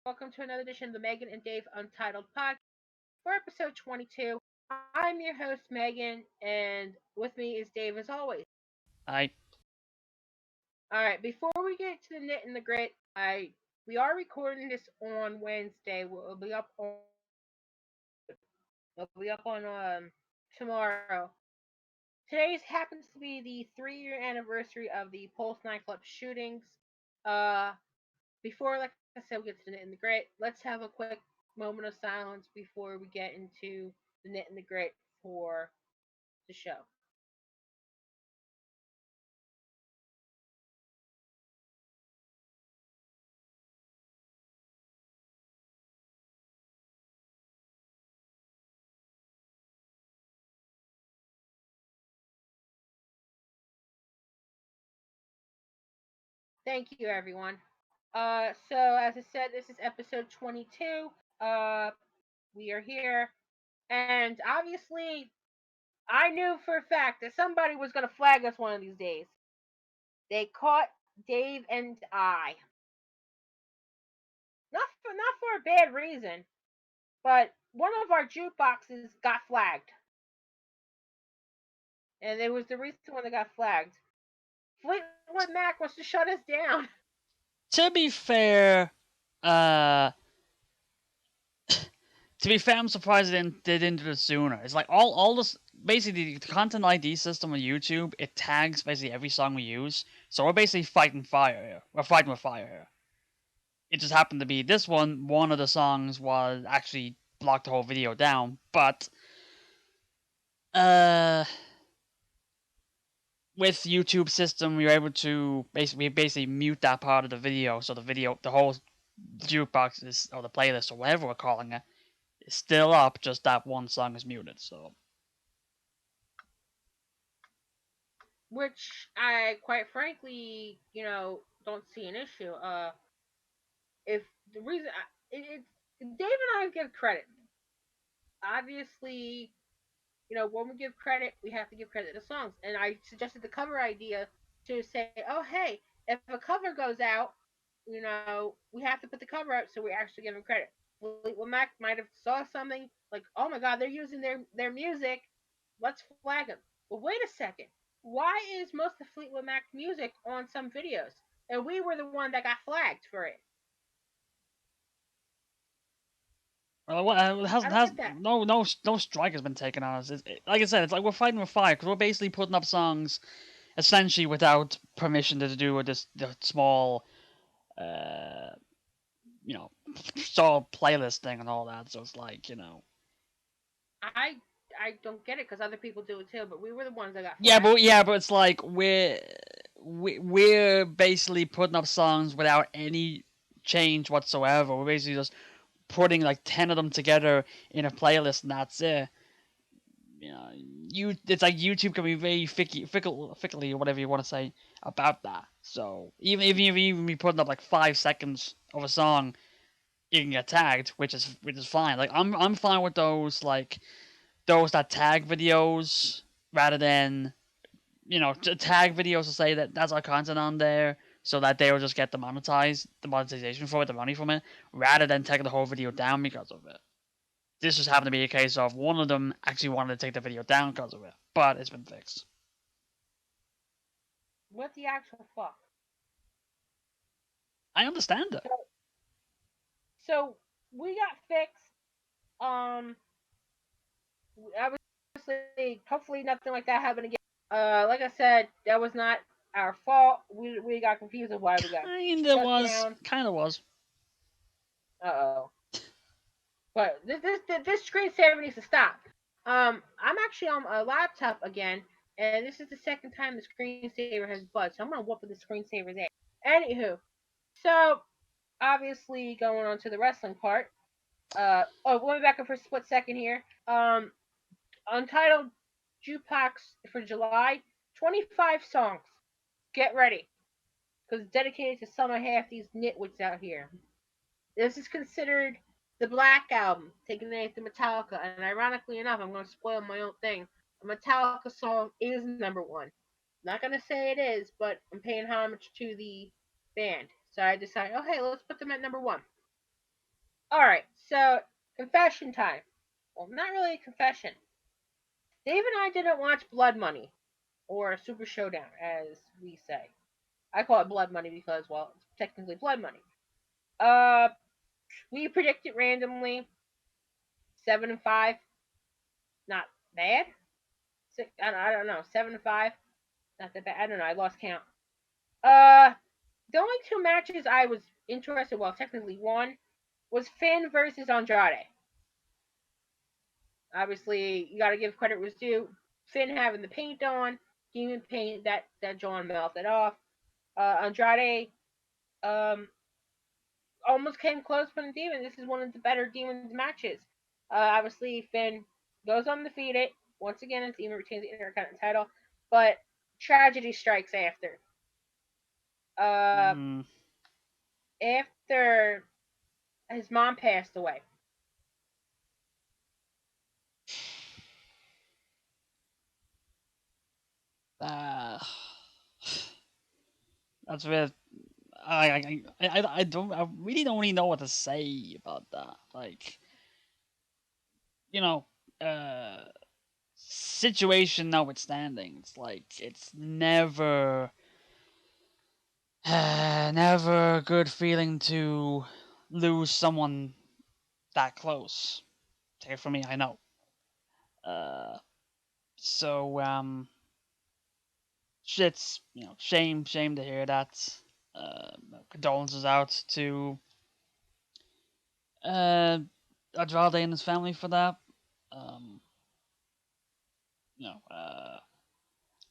welcome to another edition of the Megan and Dave Untitled podcast for episode 22. I'm your host, Megan, and with me is Dave as always. I All right, before we get to the knit and the grit, we are recording this on Wednesday. We'll be up on tomorrow. Today's happens to be the 3-year anniversary of the Pulse nightclub shootings. Uh, Before, like I said, we get to the knit and the grit, let's have a quick moment of silence before we get into the knit and the grit for the show. Thank you, everyone. So as I said, this is episode 22. Uh, we are here, and obviously, I knew for a fact that somebody was gonna flag us one of these days. They caught Dave and I, not for a bad reason, but one of our jukeboxes got flagged, and it was the recent one that got flagged. Fleetwood Mac wants to shut us down. to be fair, uh, I'm surprised they didn't do it sooner. It's like all this basically the content ID system on YouTube. It tags basically every song we use, so we're basically fighting fire here. We're fighting with fire here. It just happened to be this one. One of the songs was actually blocked the whole video down, but uh, with YouTube system, we were able to basically mute that part of the video, so the whole jukebox is or the playlist or whatever we're calling it is still up. Just that one song is muted. So Which I quite frankly, don't see an issue. If the reason Dave and I give credit. Obviously, when we give credit, we have to give credit to songs. And I suggested the cover idea to say, oh hey, if a cover goes out, we have to put the cover up so we actually give them credit. Fleetwood Mac might have saw something like, oh my god, they're using their music, let's flag them. Well, wait a second. Why is most of Fleetwood Mac music on some videos? And we were the one that got flagged for it. has I don't has get that. no strike has been taken on us. Like I said, it's like we're fighting with fire because we're basically putting up songs essentially without permission to do with this the small uh you know small playlist thing and all that. So it's like I I don't get it because other people do it too, but we were the ones that got yeah, flagged. but it's like we're basically putting up songs without any change whatsoever. We're basically just putting like 10 of them together in a playlist and that's it. You know, it's like YouTube can be very fickly or whatever you want to say about that. So even me putting up like 5 seconds of a song, you can get tagged, which is fine. Like I'm fine with those like those that tag videos rather than to tag videos to say that that's our content on there, so that they will just get the monetization for it, the money from it, rather than taking the whole video down because of it. This just happened to be a case of one of them actually wanted to take the video down because of it, but it's been fixed. What the actual fuck? I understand it. So, so we got fixed. Obviously, hopefully nothing like that happened again. Like I said, that was not our fault. We got confused of why we got shut down. Kind of was. Uh oh. But this screensaver needs to stop. I'm actually on a laptop again, and this is the second time the screensaver has buzzed. So I'm gonna whoop the screensaver's ass. Anywho, so obviously going on to the wrestling part. We'll be back up for a split second here. Untitled Jukebox for July, 25 songs. Get ready, because it's dedicated to some of half these nitwits out here. This is considered the Black Album, taking the name from Metallica. And ironically enough, I'm going to spoil my own thing. A Metallica song is number one. Not going to say it is, but I'm paying homage to the band. So I decided, oh, hey, let's put them at number one. Alright, so confession time. Well, not really a confession. Dave and I didn't watch Blood Money, or Super Showdown, as we say. I call it Blood Money because, well, it's technically Blood Money. Uh, we predicted randomly 7-5, not bad. I don't know, 7-5, not that bad. I don't know. I lost count. Uh, the only two matches I was interested, well, technically one, was Finn versus Andrade. Obviously, you got to give credit was due. Finn having the paint on, demon paint that John melted off. Andrade um, almost came close from the demon. This is one of the better demons matches. Obviously, Finn goes undefeated. Once again, his demon retains the Intercontinental title, but tragedy strikes after. Uh, Mm. After his mom passed away. Uh, that's where I don't I really don't know what to say about that. Like, you know, uh, situation notwithstanding, it's like it's never a good feeling to lose someone that close. Take it from me, I know. Uh, so shit's shame to hear that. Uh, Condolences out to uh Andrade and his family for that. Um, you know,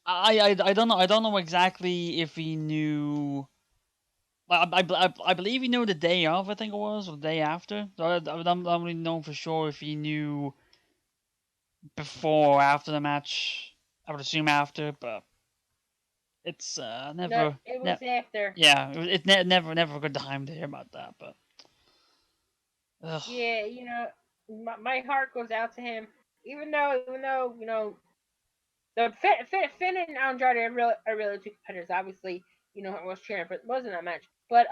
I don't know exactly if he knew. I believe he knew the day of. I think it was or the day after. So I don't really know for sure if he knew before or after the match. I would assume after, but it's No, never, it was after. yeah, never a good time to hear about that. But ugh. Yeah, my heart goes out to him. Even though the Finn and Andrade are really two competitors. Obviously, I was cheering for wasn't that match, but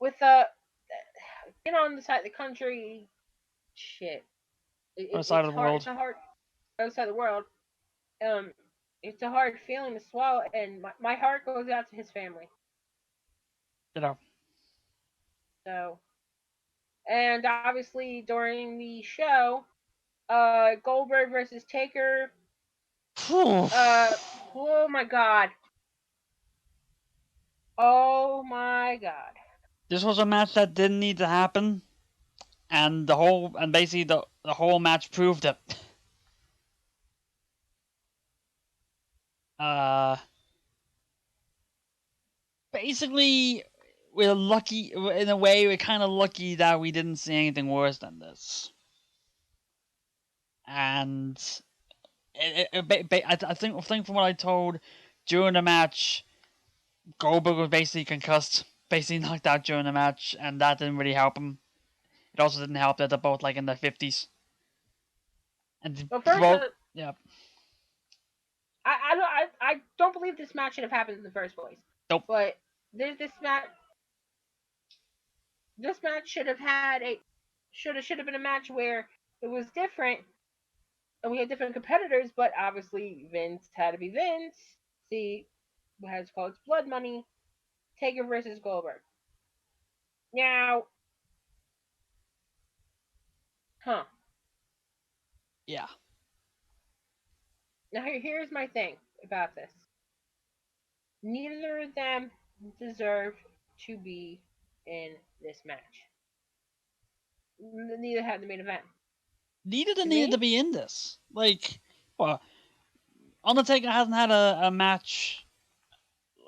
with on the side of the country, shit, Other side it's of the hard. world. It's a hard other side of the world. Um, it's a hard feeling to swallow, and my heart goes out to his family. You know. So, and obviously during the show, Goldberg versus Taker. Whew. Uh, oh my god. Oh my god. This was a match that didn't need to happen, and basically the whole match proved it. Uh, Basically, we're lucky in a way. We're kind of lucky that we didn't see anything worse than this. And I think from what I told during the match, Goldberg was basically concussed, basically knocked out during the match, and that didn't really help him. It also didn't help that they're both like in their 50s. And But first, both, yeah, I don't believe this match should have happened in the first place. nope. But this match should have been a match where it was different and we had different competitors, but obviously Vince had to be Vince. See, what has called blood money. Taker versus Goldberg. Now, huh? Yeah. Now here's my thing about this. Neither of them deserve to be in this match. Neither had the main event. Neither To needed me, to be in this. Like, well, Undertaker hasn't had a match,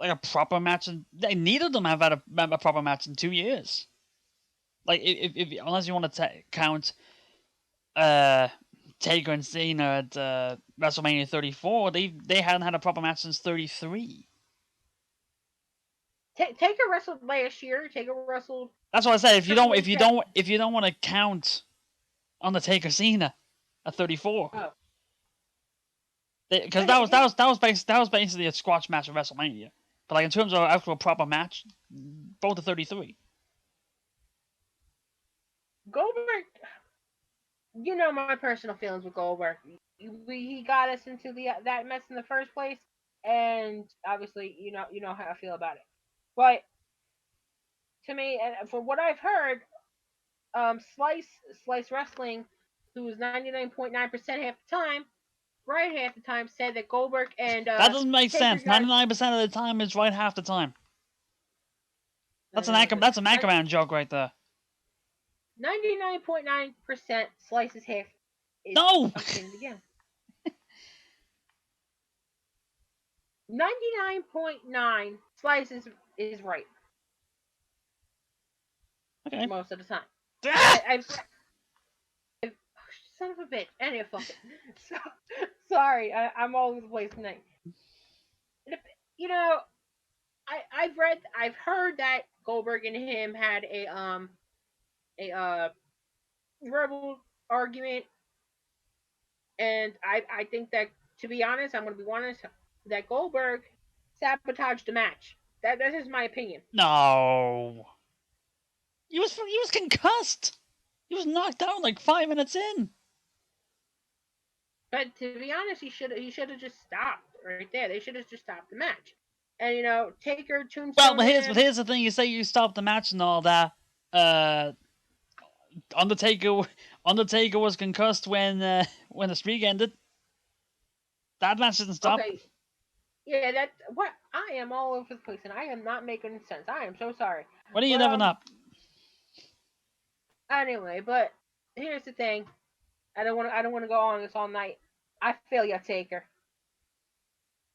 like a proper match, and neither of them have had a proper match in 2 years. Like, if unless you want to count uh, Taker and Cena at WrestleMania 34, they hadn't had a proper match since 33. Taker wrestled last year. Taker wrestled That's what I said. Triple H. If you don't want to count Undertaker Cena at 34, Oh, because but that was basically a squash match at WrestleMania. But like in terms of actual proper match, both are 33. Goldberg, you know my personal feelings with Goldberg. He got us into that mess in the first place, and obviously you know how I feel about it. But to me, and for what I've heard, Slice Wrestling, who was 99.9% half the time, right half the time, said that Goldberg and That doesn't make Taker sense. got 99% of the time is right half the time. no no no That's an Anchorman joke right there. 99.9% Slice's half is. No! I'm saying it again. 99.9 Slice is right Okay. most of the time. Ah! Oh, son of a bitch. Anyway, fuck it. So, sorry, I'm all over the place tonight. You know, I've heard that Goldberg and him had a verbal argument, and I think that, to be honest, I'm gonna be honest, that Goldberg sabotaged the match. That is my opinion. No. He was concussed. He was knocked out like 5 minutes in. But to be honest, he should have just stopped right there. They should have just stopped the match. And Taker Well, tombstone but him. here's the thing. You say you stopped the match and all that. Uh, Undertaker Undertaker was concussed when the streak ended. That match didn't stop. Okay, yeah, that what I am all over the place, and I am not making sense. I am so sorry. When are you But never up? anyway, but here's the thing. I don't want to go on this all night. I feel ya, Taker.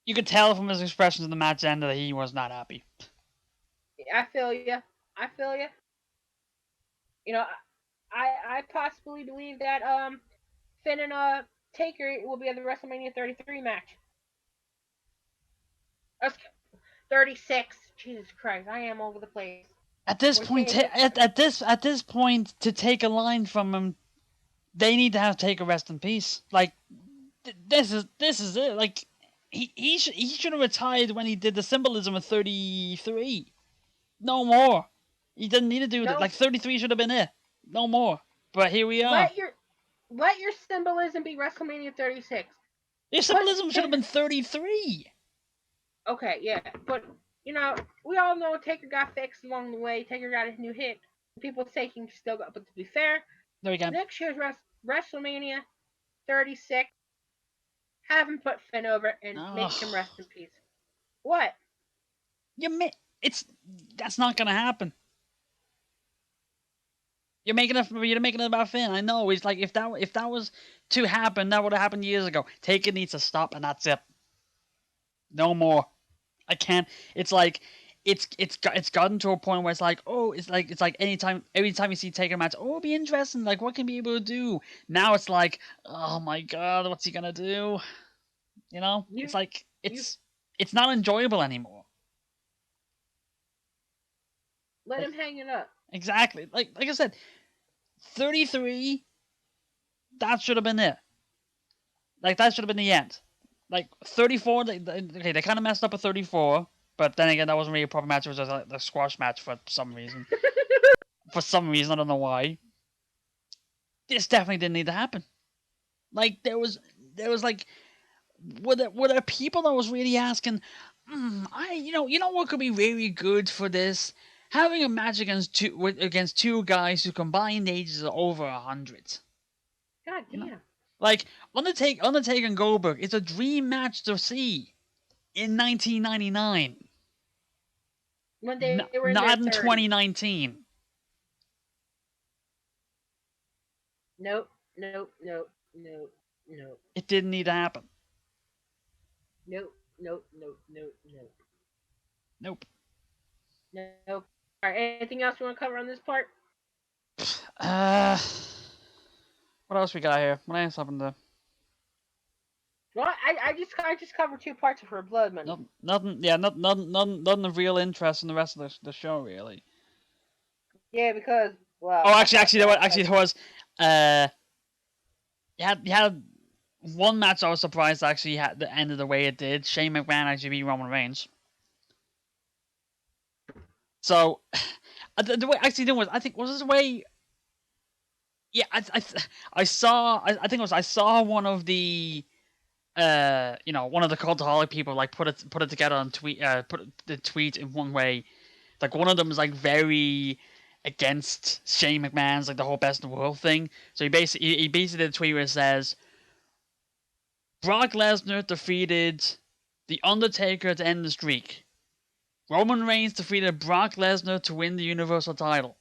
You could tell from his expressions in the match end that he was not happy. I feel ya. I feel ya. You know, I possibly believe that Finn and Taker will be at the WrestleMania 33 match. 36. Jesus Christ, I am over the place. At this point, at this point, to take a line from him, they need to have Taker rest in peace. Like this is it. Like he should have retired when he did the symbolism of 33. No more. He didn't need to do that. No, Like 33 should have been it. No more. But here we are. let your symbolism be WrestleMania 36. Your symbolism should have been 33. Okay, yeah, but we all know Taker got fixed along the way. Taker got a new hit. People say he still got, but to be fair, There we go. next year's WrestleMania 36, have him put Finn over and make him rest in peace. What? It's that's not gonna happen. You're making it about Finn. I know. It's like if that was to happen, that would have happened years ago. Taker needs to stop, and that's it. No more. I can't. It's like it's gotten to a point where it's like, oh, it's like every time you see Taker match, oh, it'll be interesting. Like, what can be able to do? Now it's like, oh my god, what's he gonna do? You know, it's like it's not enjoyable anymore. Let him hang it up. Exactly. Like I said, 33. That should have been it. Like that should have been the end. Like 34. They kind of messed up at 34, but then again, that wasn't really a proper match. It was just like the squash match for some reason. For some reason, I don't know why. This definitely didn't need to happen. Like there was like, were there people that was really asking, you know what could be really good for this? Having a match against two guys who combined ages are over 100. God damn. You know? Like Undertaker and Goldberg, it's a dream match to see in 1999. When they were not in 30s. 2019. Nope. It didn't need to happen. Nope. Nope. All right. Anything else you want to cover on this part? What else we got here? What else happened to? Well, I just covered 2 parts of her blood money. Nothing. Yeah, nothing of real interest in the rest of the show, really. Yeah, because Oh, actually, there was. You had one match I was surprised actually had the ended the way it did. Shane McMahon actually beat Roman Reigns. So, the way actually there was, I think, was this the way Yeah, I saw. I think it was. I saw one of the one of the cultaholic people like put it together on tweet. Put the tweet in one way. Like one of them is like very against Shane McMahon's like the whole best in the world thing. So he basically did a tweet where it says Brock Lesnar defeated The Undertaker to end the streak. Roman Reigns defeated Brock Lesnar to win the Universal title.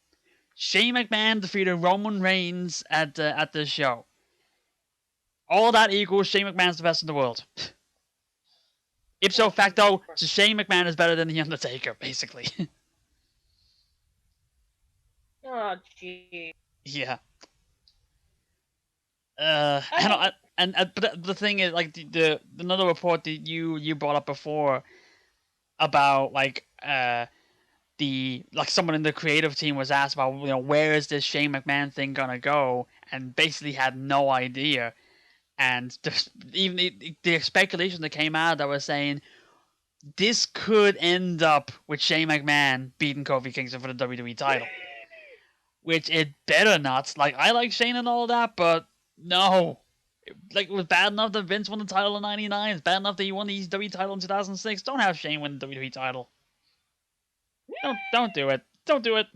Shane McMahon defeated Roman Reigns at this show. All that equals Shane McMahon's the best in the world. Ipso facto, so Shane McMahon is better than The Undertaker, basically. Oh, gee. Yeah. I mean, But the thing is, like the another report that you brought up before about like the like someone in the creative team was asked about where is this Shane McMahon thing gonna go, and basically had no idea. And even the speculation that came out that was saying this could end up with Shane McMahon beating Kofi Kingston for the WWE title, which it better not. Like I like Shane and all that, but no. Like it was bad enough that Vince won the title in '99. It's bad enough that he won the ECW title in 2006. Don't have Shane win the WWE title. Don't do it. Don't do it.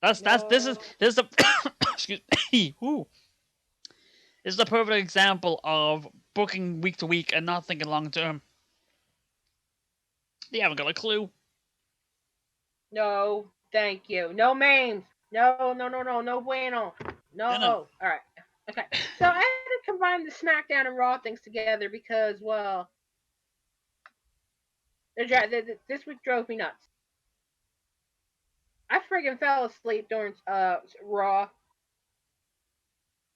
This is the excuse me. Ooh. This is the perfect example of booking week to week and not thinking long term. They haven't got a clue. no, thank you. No memes. No, no, no, no, no bueno. No. No. All right. Okay. So I had to combine the SmackDown and Raw things together because, well, this week drove me nuts. I friggin' fell asleep during Raw.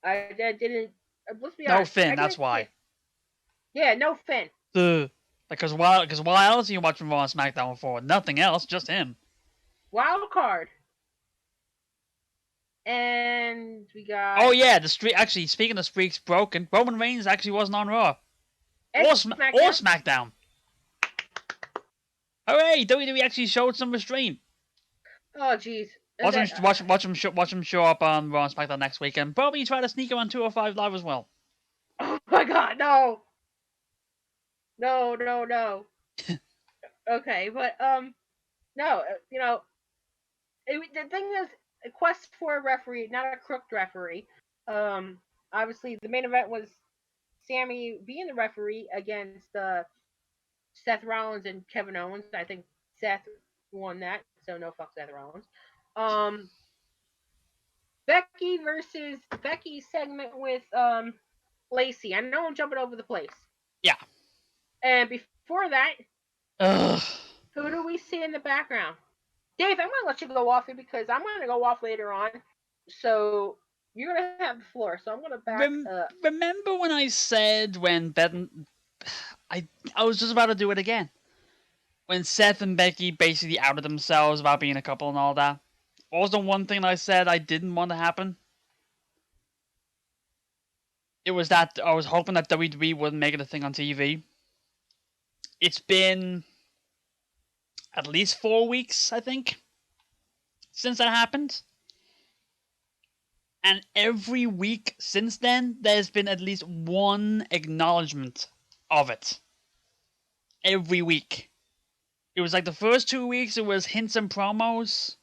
I didn't. Let's be No honest. Finn. I That's didn't. why. Yeah, no Finn. Because why else are you watching Raw and SmackDown for? Nothing else, just him. Wild card. And we got. Oh yeah, the streak. Actually, speaking of streaks broken, Roman Reigns actually wasn't on Raw or SmackDown. Hooray! WWE actually showed some restraint. Oh jeez. Watch him show up on Raw and SmackDown next week, and probably try to sneak him on 205 Live as well. Oh my God, no. No. Okay, but no, the thing is, a quest for a referee, not a crooked referee. Obviously the main event was Sammy being the referee against Seth Rollins and Kevin Owens. I think Seth won that, so no fuck Seth Rollins. Becky segment with Lacey. I know I'm jumping over the place. Yeah. And before that, Ugh. who do we see in the background? Dave, I'm gonna let you go off here because I'm gonna go off later on. So you're gonna have the floor. So I'm gonna back up. Remember when I said I was just about to do it again. When Seth and Becky basically outed themselves about being a couple and all that. What was the one thing I said I didn't want to happen? It was that I was hoping that WWE wouldn't make it a thing on TV. It's been at least 4 weeks, I think, since that happened. And every week since then, there's been at least one acknowledgement of it. Every week. It was like the first 2 weeks, it was hints and promos.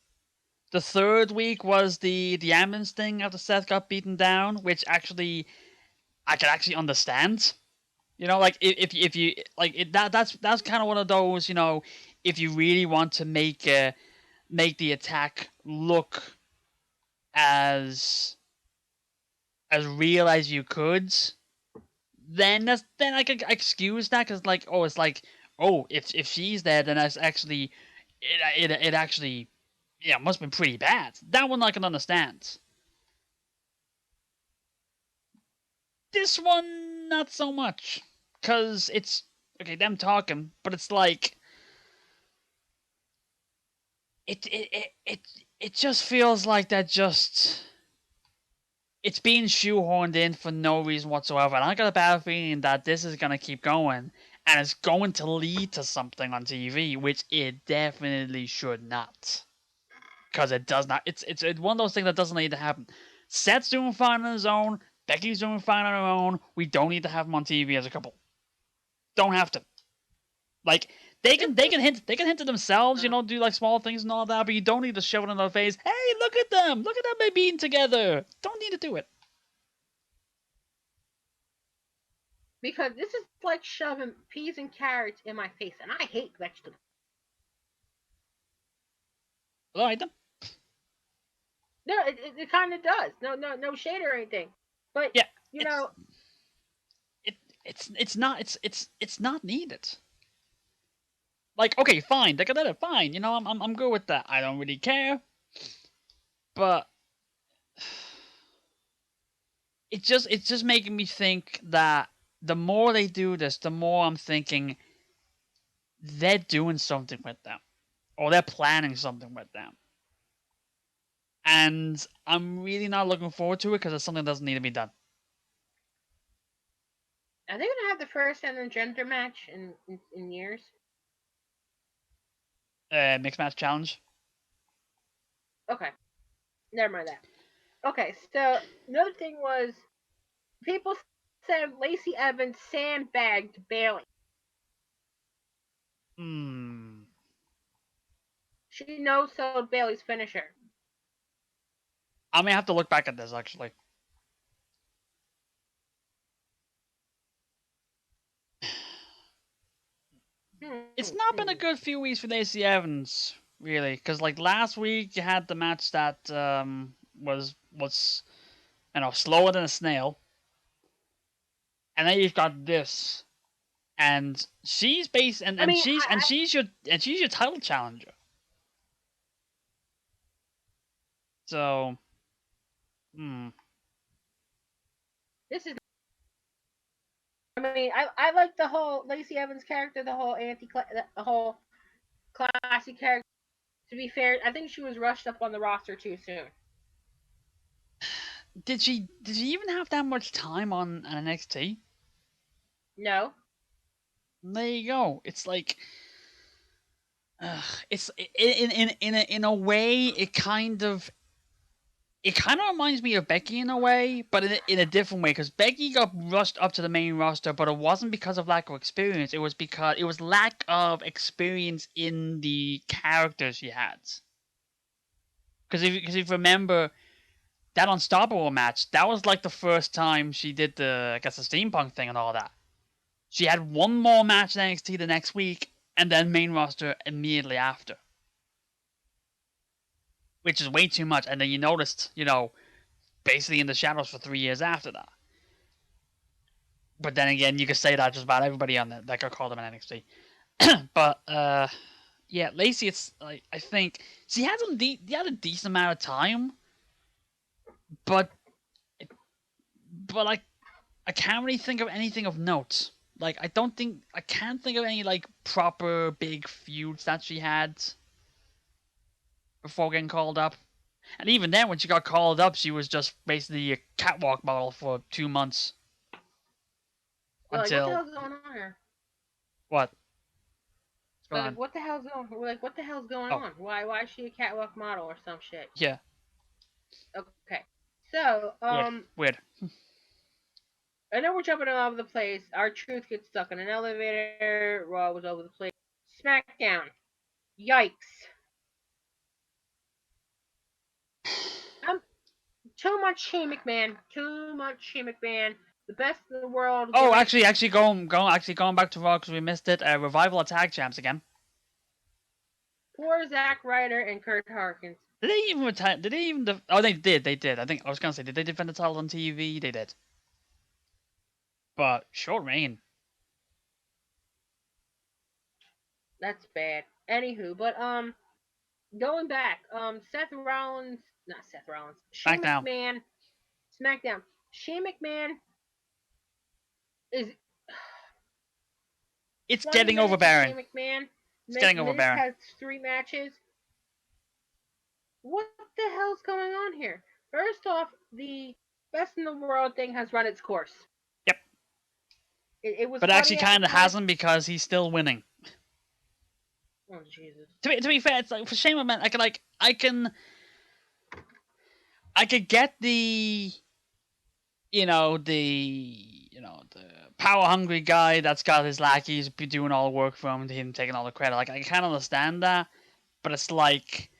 The third week was the ambulance thing after Seth got beaten down, which actually I could actually understand. Like if you like it, that's kind of one of those, if you really want to make the attack look as real as you could, then I could excuse that, because if she's there, then that's actually it actually must have been pretty bad. That one I can understand. This one, not so much, because it's okay, them talking, but it's like it just feels like that it's being shoehorned in for no reason whatsoever. And I got a bad feeling that this is gonna keep going, and it's going to lead to something on TV, which it definitely should not. because it does not. It's one of those things that doesn't need to happen. Seth's doing fine on his own. Becky's doing fine on her own. We don't need to have them on TV as a couple. Don't have to. Like they can hint to themselves, do like small things and all that, but you don't need to shove it in their face. Hey, look at them! Look at them they being together. Don't need to do it. Because this is like shoving peas and carrots in my face, and I hate vegetables. All right then. No, it kind of does. No shade or anything. But yeah, it's not needed. Like, okay, fine, they can let it. Fine, I'm good with that. I don't really care. But it's just making me think that the more they do this, the more I'm thinking they're doing something with them, or they're planning something with them, and I'm really not looking forward to it because it's something that doesn't need to be done. Are they gonna have the first and then gender match in years? Mixed match challenge. Okay, never mind that. Okay, so another thing was people said Lacey Evans sandbagged Bailey. She no-sold Bailey's finisher. I may have to look back at this actually. It's not been a good few weeks for Lacey Evans, really, because like last week you had the match that was slower than a snail, and then you've got this, and she's based she's your title challenger. So, This is. I mean, I like the whole Lacey Evans character, the whole classy character. To be fair, I think she was rushed up on the roster too soon. Did she even have that much time on NXT? No. There you go. It's like, it's in a way it kind of reminds me of Becky in a way, but in a different way. Because Becky got rushed up to the main roster, but it wasn't because of lack of experience. It was because it was lack of experience in the character she had. Because if you remember that Unstoppable match, that was like the first time she did the steampunk thing and all that. She had one more match in NXT the next week, and then main roster immediately after. Which is way too much. And then you noticed, basically in the shadows for 3 years after that. But then again, you could say that just about everybody on that got called up in NXT. But yeah, Lacey, it's like I think she had a decent amount of time, but like I can't really think of anything of note. Like I can't think of any like proper big feuds that she had before getting called up. And even then, when she got called up, she was just basically a catwalk model for 2 months. Until like, what the hell's going on here? What? What the hell's going on? Why is she a catwalk model or some shit? Yeah. Okay. So, Weird. I know we're jumping all over the place. R-Truth gets stuck in an elevator. Raw was over the place. SmackDown. Yikes. Too much Shane McMahon. The best in the world. Oh, actually, going back to Raw because we missed it. Revival of Tag Champs again. Poor Zack Ryder and Kurt Hawkins. Did they even retire? Did they even? Oh, they did. They did. I think I was gonna say, did they defend the title on TV? They did. But short reign. That's bad. Anywho, but going back, Seth Rollins, not Seth Rollins, Shane McMahon, SmackDown. Shane McMahon is. It's getting overbearing. Shane McMahon. It's getting overbearing. Has 3 matches. What the hell's going on here? First off, the best in the world thing has run its course. Yep. It was. But actually, kind of hasn't because he's still winning. Oh Jesus. To be fair, it's like for Shane McMahon, I could get the the power hungry guy that's got his lackeys be doing all the work for him taking all the credit. Like I can't understand that, but it's like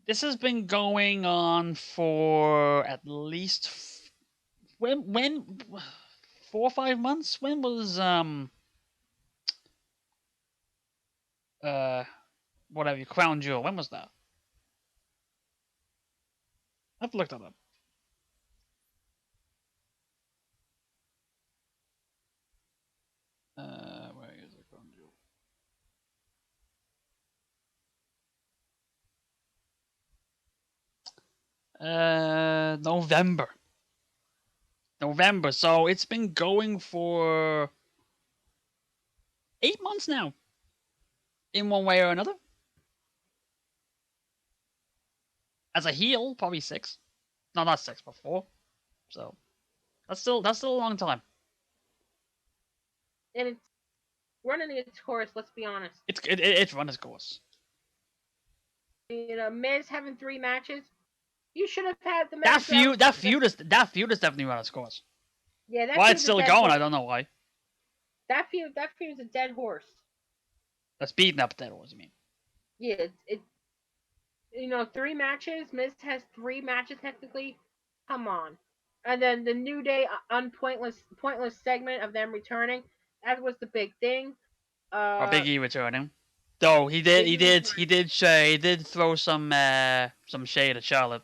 this has been going on for at least when 4 or 5 months. When was uh whatever Crown Jewel? When was that? I have to look that up. Where is it? Crown Jewel. November. November. So it's been going for 8 months now, in one way or another. As a heel, probably 6. No, not 6, but 4. So that's still a long time. And it's running its course. Let's be honest. It's run its course. Miz having 3 matches. You should have had the That match. feud, that feud is definitely run its course. Yeah, that Why it's feud's a still dead going, horse. I don't know why. That feud's a dead horse. That's beating up dead horse. You mean? Yeah, 3 matches. Miz has 3 matches technically. Come on. And then the New Day pointless segment of them returning. That was the big thing. Or Big E returning. Though he did, Big he E did, returning. he did throw some shade at Charlotte.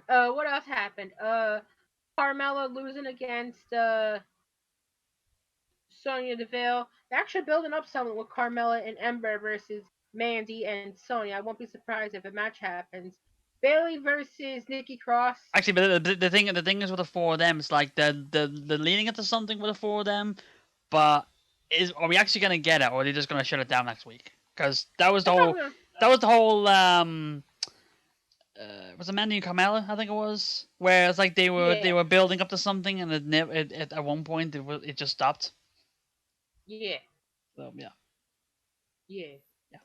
What else happened? Carmella losing against Sonya Deville. They're actually building up something with Carmella and Ember versus Mandy and Sonya. I won't be surprised if a match happens. Bailey versus Nikki Cross. Actually, but the thing is with the 4 of them, it's like the leading into something with the 4 of them. But are we actually gonna get it, or are they just gonna shut it down next week? Because that was the whole was it Mandy and Carmella? I think it was, where it's like they were building up to something, and it never at one point it just stopped. Yeah. So yeah. Yeah. Yeah.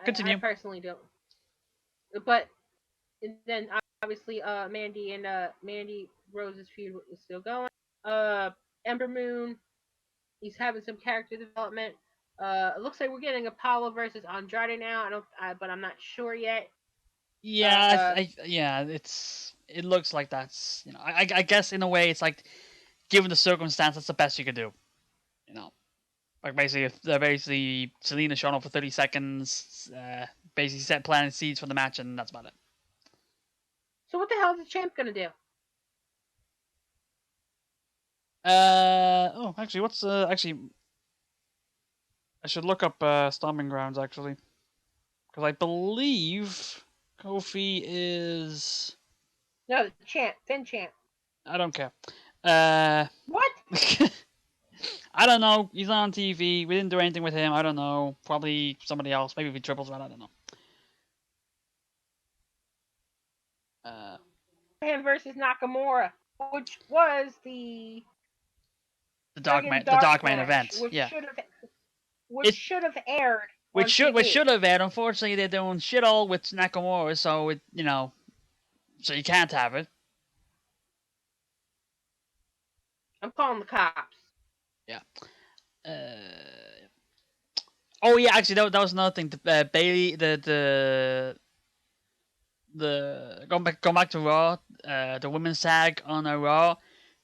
I Continue. personally don't. But then obviously Mandy Rose's feud is still going. Ember Moon, he's having some character development. It looks like we're getting Apollo versus Andrade now. But I'm not sure yet. Yeah, yeah, it looks like that's I guess in a way it's like, given the circumstance, that's the best you could do. Like basically Selena showing up for 30 seconds, basically set planting seeds for the match, and that's about it. So what the hell is the champ gonna do? Actually, what's actually I should look up Stomping Grounds actually, because I believe Kofi is. No, the champ, Finn champ. I don't care. What? I don't know. He's on TV. We didn't do anything with him. I don't know. Probably somebody else. Maybe we triples run. I don't know. Him versus Nakamura, which was the The dark main match, event. Yeah. should have aired Which on TV. should have aired. Unfortunately, they're doing shit all with Nakamura, so so you can't have it. I'm calling the cops. Yeah. Oh yeah, actually that was another thing. Bailey, the going back to Raw, the women's tag on Raw,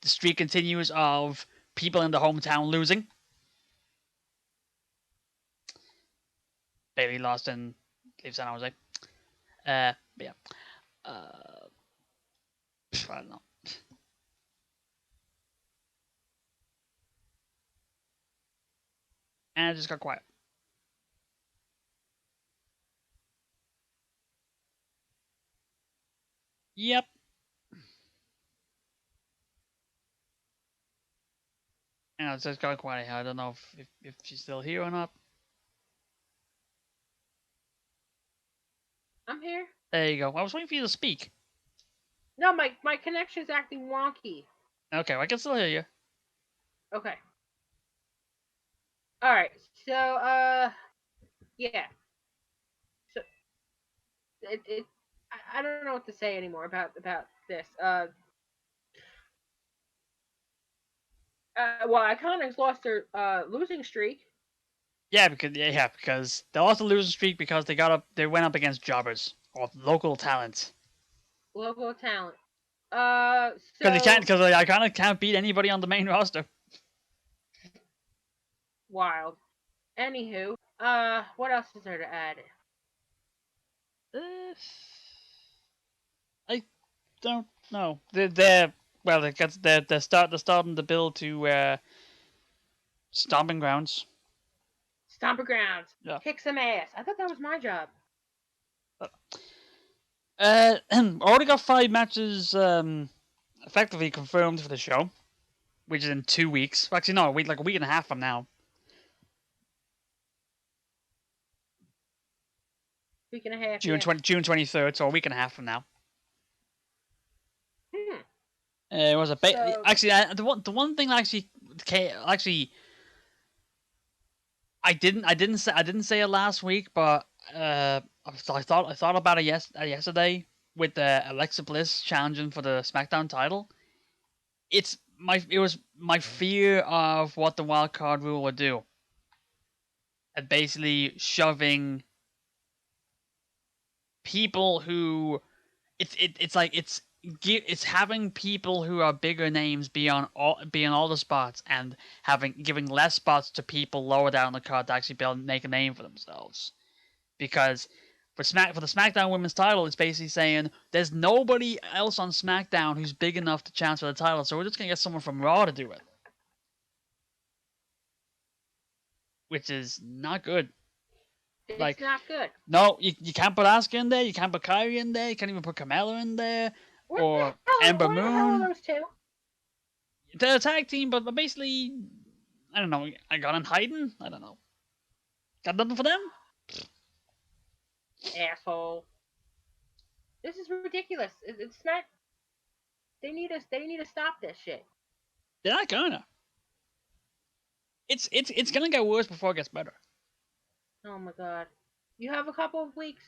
the streak continues of people in the hometown losing. Bailey lost in San Jose. Yeah. I don't know. And it just got quiet. Yep. And it just got quiet. I don't know if she's still here or not. I'm here. There you go. I was waiting for you to speak. No, my connection's acting wonky. Okay, well, I can still hear you. Okay. All right. So yeah. So it I don't know what to say anymore about this. Well, Iconics lost their losing streak. Because they lost the losing streak because they went up against jobbers or local talent. Local talent. Because So they Iconics can't beat anybody on the main roster. wild. Anywho, what else is there to add? Uh, I don't know. They're well, they're starting to build to stomping grounds. Stomper grounds. Yeah. Kick some ass. I thought that was my job. Already got 5 matches effectively confirmed for the show, which is in 2 weeks. Actually, no, like a week and a half from now. Week and a half, June yeah. 23rd, so a week and a half from now. Hmm. It was a So actually the one thing that actually I didn't say it last week, but I thought about it yesterday with Alexa Bliss challenging for the SmackDown title. It was my fear of what the wild card rule would do, and basically shoving people who it's having people who are bigger names be on all the spots and giving less spots to people lower down the card to actually be able to make a name for themselves. Because for the SmackDown Women's title, it's basically saying there's nobody else on SmackDown who's big enough to chance for the title, so we're just gonna get someone from Raw to do it, which is not good. it's Like, not good. no, you can't put Asuka in there, you can't put Kyrie in there, you can't even put Carmella in there, or Ember Where the hell are Moon. those two? They're a tag team, but basically, I don't know. I got in hiding. I don't know. Got nothing for them. Asshole. This is ridiculous. It's not. They need us. They need to stop this shit. They're not gonna. It's gonna get worse before it gets better. Oh my god. You have a couple of weeks.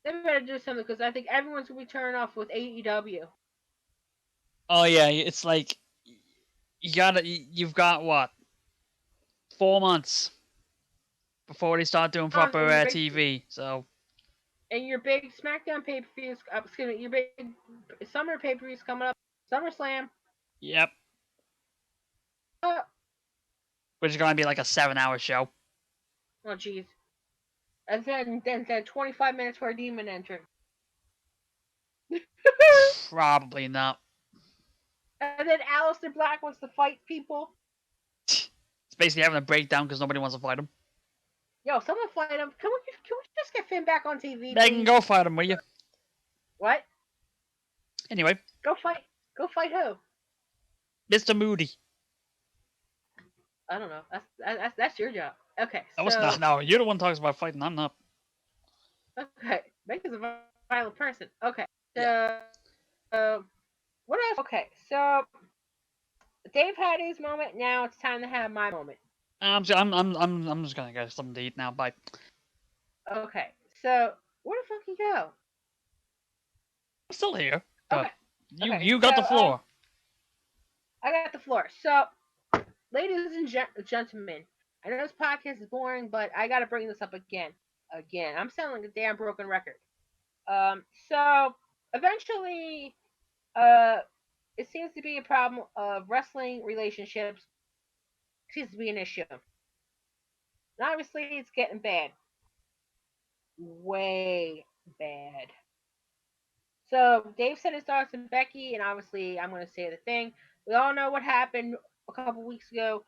They better do something because I think everyone's gonna be turning off with AEW. Oh yeah, it's like you've got what 4 months before they start doing proper And your big TV. So SmackDown pay per views. Excuse me. Your big summer pay per views coming up. SummerSlam. yep, Uh, which is gonna be like a 7-hour show. oh jeez. And then 25 minutes for a demon entrance. Probably not. And then Aleister Black wants to fight people. It's basically having a breakdown because nobody wants to fight him. Yo, someone fight him. Can we just get Finn back on TV, Megan, please? go fight him, will you? What? Anyway, Go fight. Go fight who? Mr. Moody. I don't know. That's your job. Okay, No, it's so not. No, you're the one who talks about fighting. I'm not. okay, Megan's a violent person. Okay, Yeah. so what else? Okay, so Dave had his moment. Now it's time to have my moment. I'm just gonna get something to eat now. Bye. Okay, so where the fuck you go? I'm still here, but Okay, okay, you so got the floor. I got the floor. So, ladies and gentlemen, I know this podcast is boring, but I gotta bring this up again. Again, I'm sounding like a damn broken record. So eventually, uh, it seems to be a problem of wrestling relationships. Seems to be an issue. And obviously, it's getting bad, way bad. So Dave said his thoughts on Becky, and obviously, I'm going to say the thing. We all know what happened a couple weeks ago.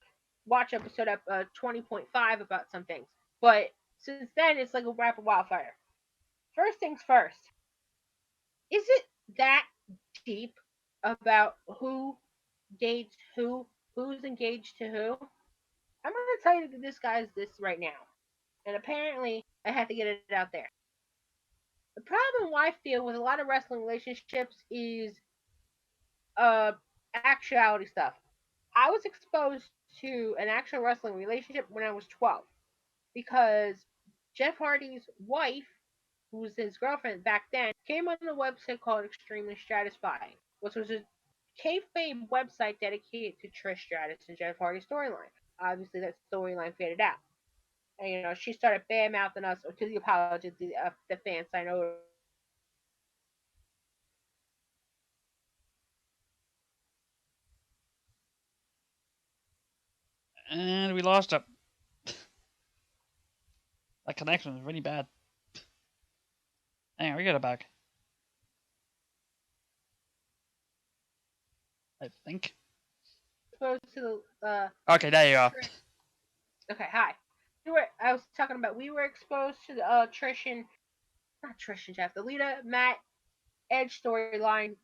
Watch episode 20.5 about some things, but since then, it's like a rapid wildfire. First things first. Is it that deep about who dates who, who's engaged to who? I'm going to tell you that this guy's this right now. And apparently, I had to get it out there. The problem I feel with a lot of wrestling relationships is uh actuality stuff. I was exposed to an actual wrestling relationship when I was 12 because Jeff Hardy's wife, who was his girlfriend back then, came on a website called Extremely Stratifying, which was a kayfabe website dedicated to Trish Stratus and Jeff Hardy's storyline. Obviously, that storyline faded out. And, she started bad mouthing us, or to the apology of the fans I know. And we lost it. That connection is really bad. Hang on, we got it back. I think. Exposed to the Okay, there you are. Okay, hi. I was talking about we were exposed to the Trish and not Trish and Jeff, the Lita, Matt, Edge storyline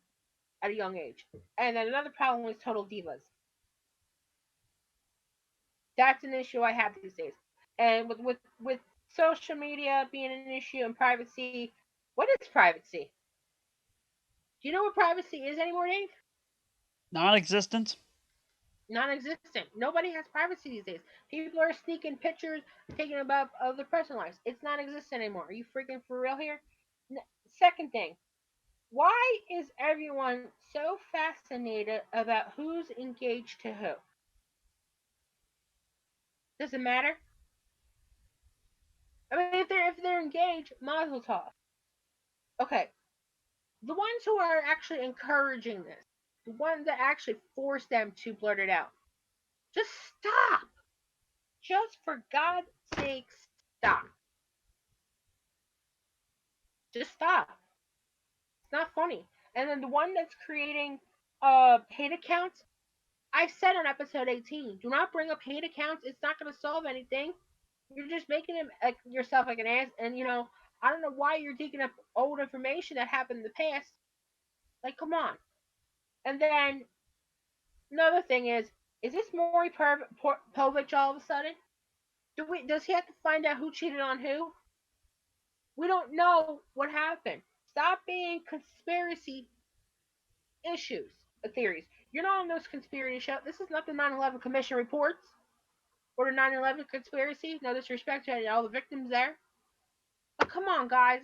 at a young age. And then another problem was Total Divas. That's an issue I have these days. And with social media being an issue and privacy, what is privacy? Do you know what privacy is anymore, Dave? Non-existent. Non-existent. Nobody has privacy these days. People are sneaking pictures, taking about of their personal lives. It's non-existent anymore. Are you freaking for real here? Second thing, why is everyone so fascinated about who's engaged to who? Does it matter? I mean, if they're engaged, mazel tov. Okay, the ones who are actually encouraging this, the ones that actually force them to blurt it out, just stop. Just for God's sake, stop. Just stop. It's not funny. And then the one that's creating hate accounts, I said on episode 18, do not bring up hate accounts. It's not going to solve anything. You're just making him like yourself like an ass. And I don't know why you're digging up old information that happened in the past. Like, come on. And then another thing is this Maury Povich all of a sudden? Does he have to find out who cheated on who? We don't know what happened. Stop being conspiracy issues, theories. You're not on those conspiracy show. This is not the 9/11 Commission reports or the 9/11 conspiracy. No disrespect to all the victims there. But come on, guys,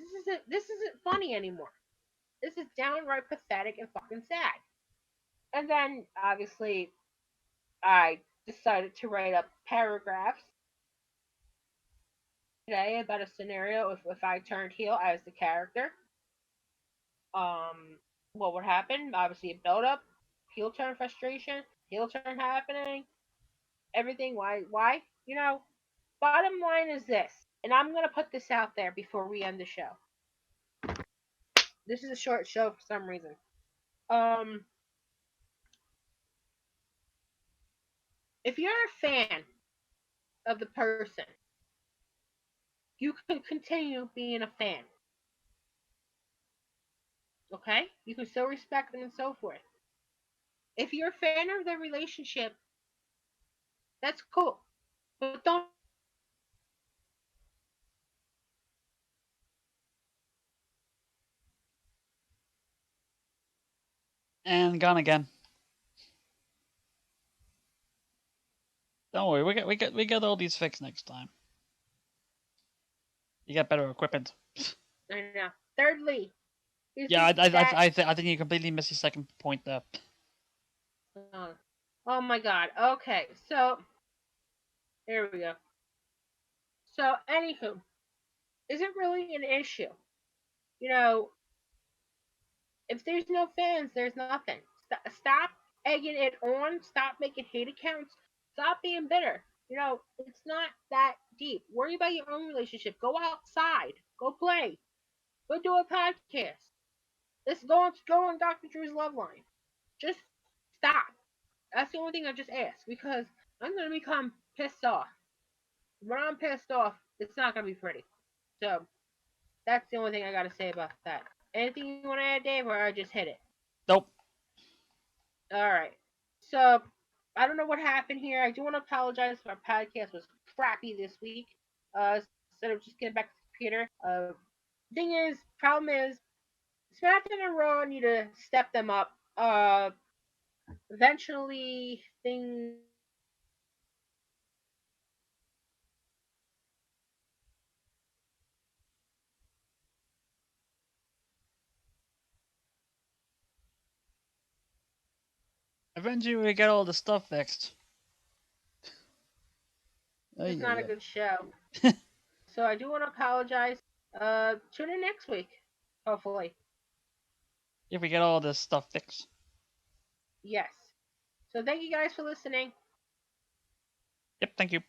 this isn't funny anymore. This is downright pathetic and fucking sad. And then obviously I decided to write up paragraphs today about a scenario if I turned heel as the character. Um, what would happen? Obviously, a build up, heel turn frustration, heel turn happening, everything. Why? Why? Bottom line is this, and I'm gonna put this out there before we end the show. This is a short show for some reason. Um, if you're a fan of the person, you can continue being a fan. Okay? You can still respect them and so forth. If you're a fan of the relationship, that's cool. But don't And gone again. Don't worry, we get all these fixed next time. You get better equipment. I know. Thirdly, is Yeah, it that I think you completely missed the second point there. uh, oh my god. Okay, so here we go. So anywho, is it really an issue? You know, if there's no fans, there's nothing. Stop egging it on. Stop making hate accounts. Stop being bitter. It's not that deep. Worry about your own relationship. Go outside. Go play. Go do a podcast. Let's go on Dr. Drew's Love Line. Just stop. That's the only thing I just ask because I'm gonna become pissed off. When I'm pissed off, it's not gonna be pretty. So that's the only thing I gotta say about that. Anything you want to add, Dave, or I just hit it? Nope. All right. So I don't know what happened here. I do want to apologize if our podcast was crappy this week. Instead of just getting back to the computer. Problem is, SmackDown and Raw need to step them up. eventually things Eventually, we get all the stuff fixed. it's Ay, not a ay, good show. So I do want to apologize. Tune in next week, hopefully. if we get all this stuff fixed. Yes. So thank you guys for listening. Yep, thank you.